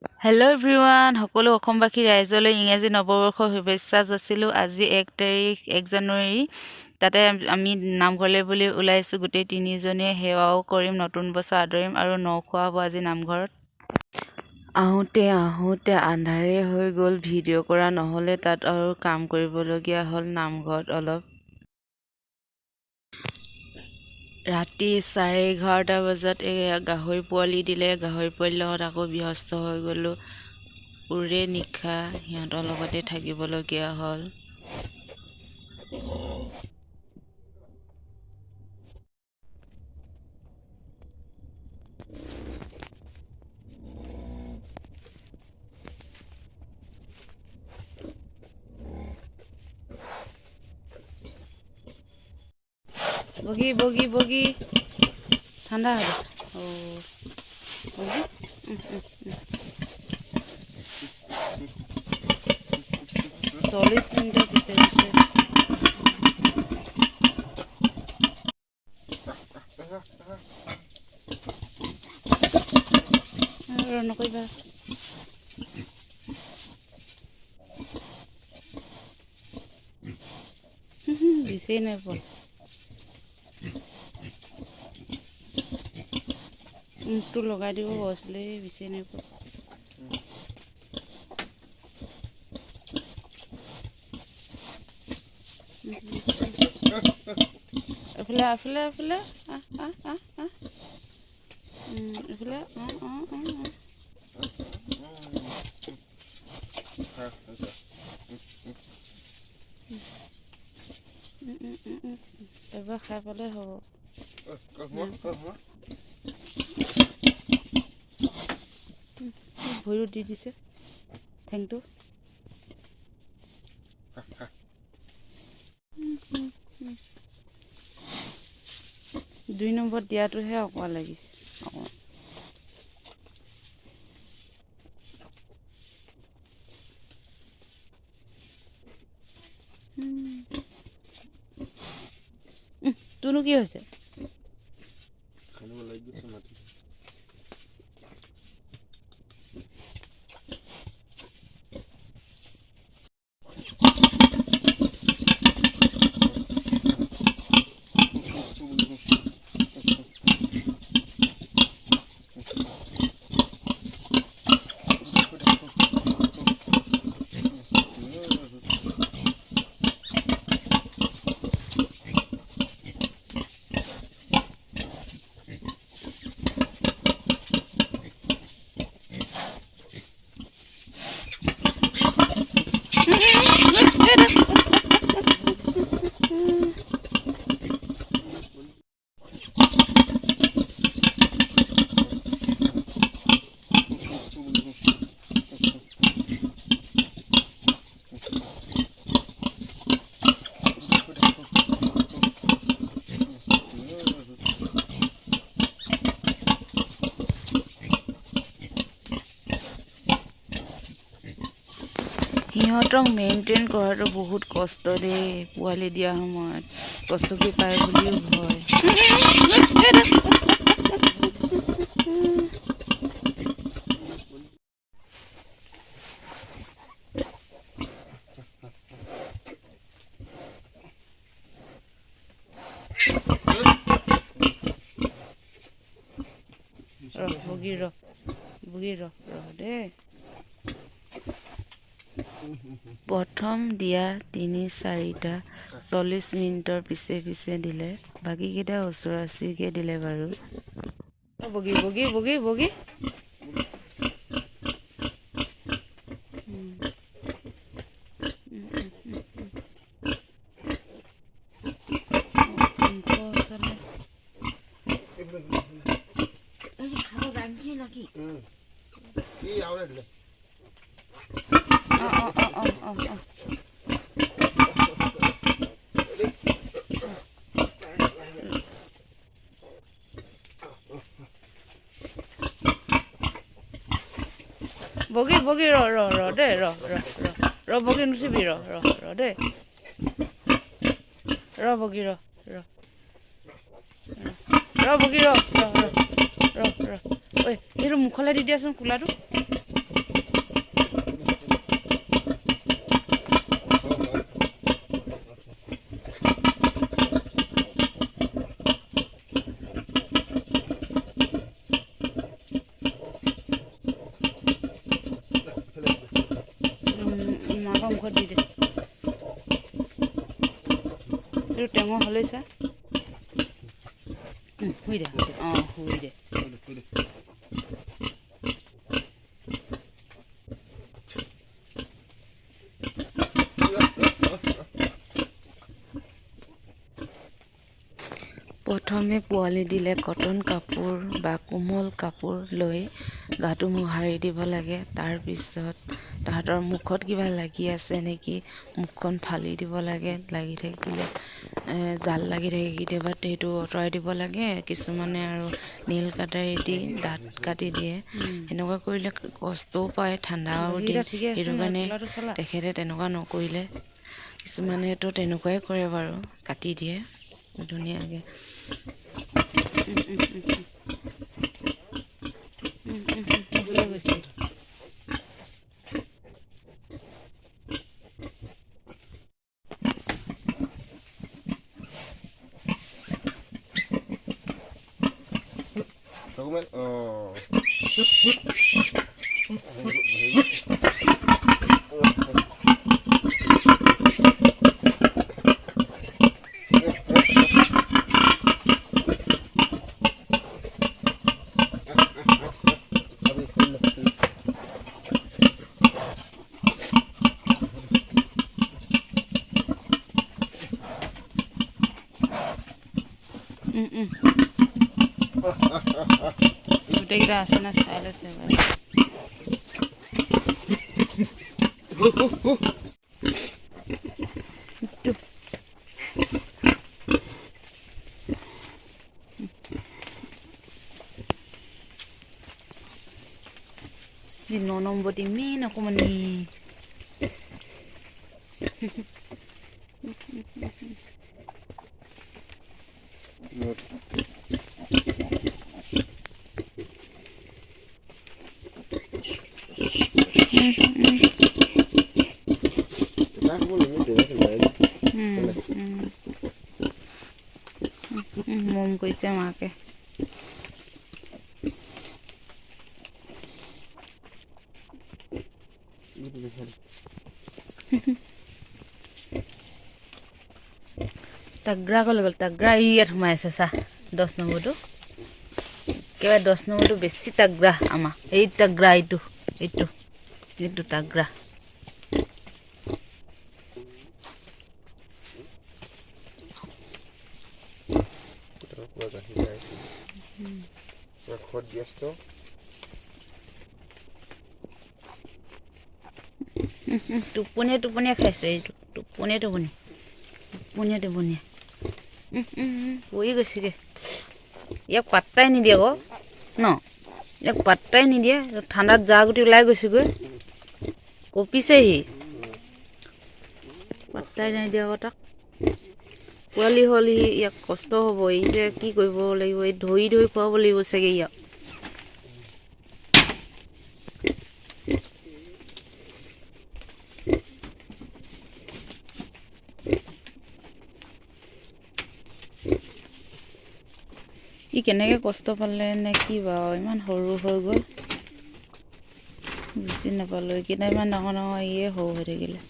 Hello' everyone, সকলো অসমবাসী ৰাইজলৈ ইংৰাজী নৱবৰ্ষৰ শুভেচ্ছা যাচিলোঁ। আজি 1 জানুৱাৰী, তাতে আমি নামঘৰলৈ বুলি ওলাইছোঁ। গোটেই তিনিজনীয়ে সেৱাও কৰিম, নতুন বছৰ আদৰিম আৰু ন খোৱা হ'ব আজি নামঘৰত। আহোঁতে আন্ধাৰে হৈ গ'ল, ভিডিঅ' কৰা নহ'লে, তাত আৰু কাম কৰিবলগীয়া হ'ল নামঘৰত অলপ। ৰাতি 11:30 বজাত গাহৰি পোৱালি দিলে। গাহৰি পোৱালিৰ লগত আকৌ ব্যস্ত হৈ গ'লোঁ। উৰে নিশা সিহঁতৰ লগতে থাকিবলগীয়া হ'ল। বগী ঠাণ্ডা হ'ব। 40 মিনিটৰ পিছে নকৰিবা। বিচাৰি নাই পোৱা। মুখটো লগাই দিব গৈছিলে, বিচাৰি নাই পোৱা। এইফালে এইফালে এবাৰ খাই পালে হ'ব। ভৰিও দি দিছে ঠেংটো। 2 নম্বৰত দিয়াটোহে অকৰা লাগিছে। তোৰনো কি হৈছে? সিহঁতক মেইনটেইন কৰাটো বহুত কষ্ট দেই। পোৱালি দিয়া সময়ত কচকি পায় বুলিও ভয়। বগী ৰ দেই। প্ৰথম দিয়া 3-4টা 40 মিনিটৰ পিছে দিলে। বাকীকেইটা ওচৰা-ওচৰিকে দিলে বাৰু। বগী বগী ৰ দেই, ৰ বগী নুঠিবি, ৰ দেই, ৰ বগী ৰ বগী ৰ এইটো মুখলৈ দি দিয়াচোন, কোলাটো। মুখত দি দে এইটো টেঙৰ হ'লেই চা শুই দে অঁ শুই দে প্ৰথমে পোৱালি দিলে কটন কাপোৰ বা কোমল কাপোৰ লৈ গাটো মোহাৰি দিব লাগে। তাৰপিছত তাহাঁতৰ মুখত কিবা লাগি আছে নেকি মুখখন ফালি দিব লাগে। লাগি থাকিলে জাল লাগি থাকে কেতিয়াবা সেইটো আঁতৰাই দিব লাগে। কিছুমানে আৰু নীল কাটাৰী দি দাঁত কাটি দিয়ে। সেনেকুৱা কৰিলে কষ্টও পায় ঠাণ্ডাও দিন সেইটো কাৰণে তেখেতে তেনেকুৱা নকৰিলে। কিছুমানেতো তেনেকুৱাই কৰে বাৰু কাটি দিয়ে ধুনীয়াকৈ গোটেইকেইটা আছে না চাই লৈছে ন নম্বৰটি মেইন অকণমানি মম কৰিছে মাকে তাগ্ৰা ক'লৈ গ'ল তাগ্ৰা ইয়াত সোমাই আছে চা 10 নম্বৰটো একেবাৰে 10 নম্বৰটো বেছি তাগ্ৰা আমাৰ এই তাগ্ৰা এইটো তাগ্ৰা টোপনিয়ে খাইছে এইটো টোপনিয়ে পৰি গৈছেগৈ ইয়াক পাত্তাই নিদিয়ে আকৌ ন ইয়াক পাত্তাই নিদিয়ে ঠাণ্ডাত যা গুটি ওলাই গৈছেগৈ কঁপিছেহি পাত্তাই নিদিয়ে আকৌ তাক পোৱালি হ'ল সি ইয়াক কষ্ট হ'ব এই যে কি কৰিব লাগিব এই ধৰি খুৱাব লাগিব চাগে ইয়াক ই কেনেকৈ কষ্ট পালে নে কি বাৰু ইমান সৰু হৈ গ'ল বুজি নাপালোঁ এইকেইটা ইমান ডাঙৰ ইয়ে সৰু হৈ থাকিলে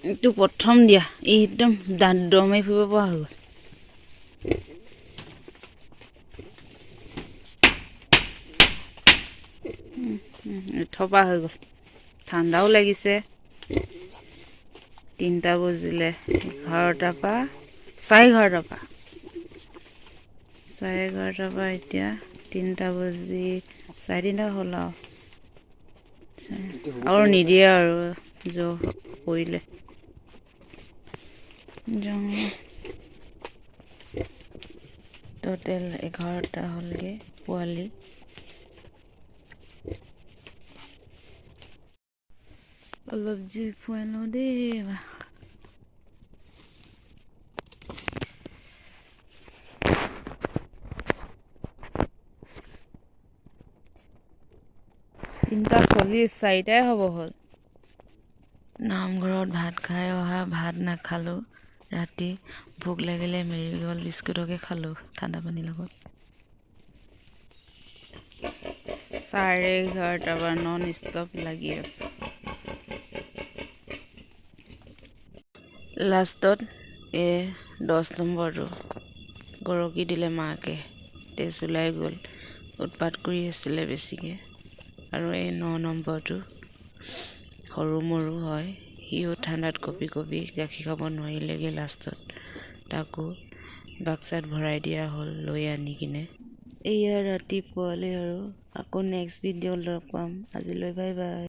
এইটো প্ৰথম দিয়া ই একদম দাঁত দৰ মাৰি ফুৰিব পৰা হৈ গ'ল থপা হৈ গ'ল ঠাণ্ডাও লাগিছে 3টা বজিলে 11টাৰ পৰা 11:30 পৰা 11:30 পৰা এতিয়া 3টা বাজি 3:30 হ'ল আৰু নিদিয়ে আৰু জোৰ কৰিলে টোটেল 11টা হ'লগৈ পোৱালি অলপ জুই ফুৱাই লওঁ দেই তিনটা 40 4টাই হ'ব হ'ল নামঘৰত ভাত খাই অহা ভাত নাখালোঁ ৰাতি ভোক লাগিলে মেৰিগল বিস্কুটকে খালোঁ ঠাণ্ডা পানীৰ লগত 11:30 পৰা নন ষ্টপ লাগি আছোঁ। লাষ্টত 10 নম্বৰটো গৰকি দিলে মাকে, তেজ ওলাই গ'ল, উৎপাত কৰি আছিলে বেছিকৈ। আৰু এই 9 নম্বৰটো সৰু মৰু হয়, সিও ঠাণ্ডাত কঁপি কঁপি গাখীৰ খাব নোৱাৰিলেগৈ। লাষ্টত তাকো বাক্সাত ভৰাই দিয়া হ'ল লৈ আনি কিনে। এয়া ৰাতিপুৱালৈ আৰু আকৌ নেক্সট ভিডিঅ' লগ পাম। আজিলৈ বাই বাই।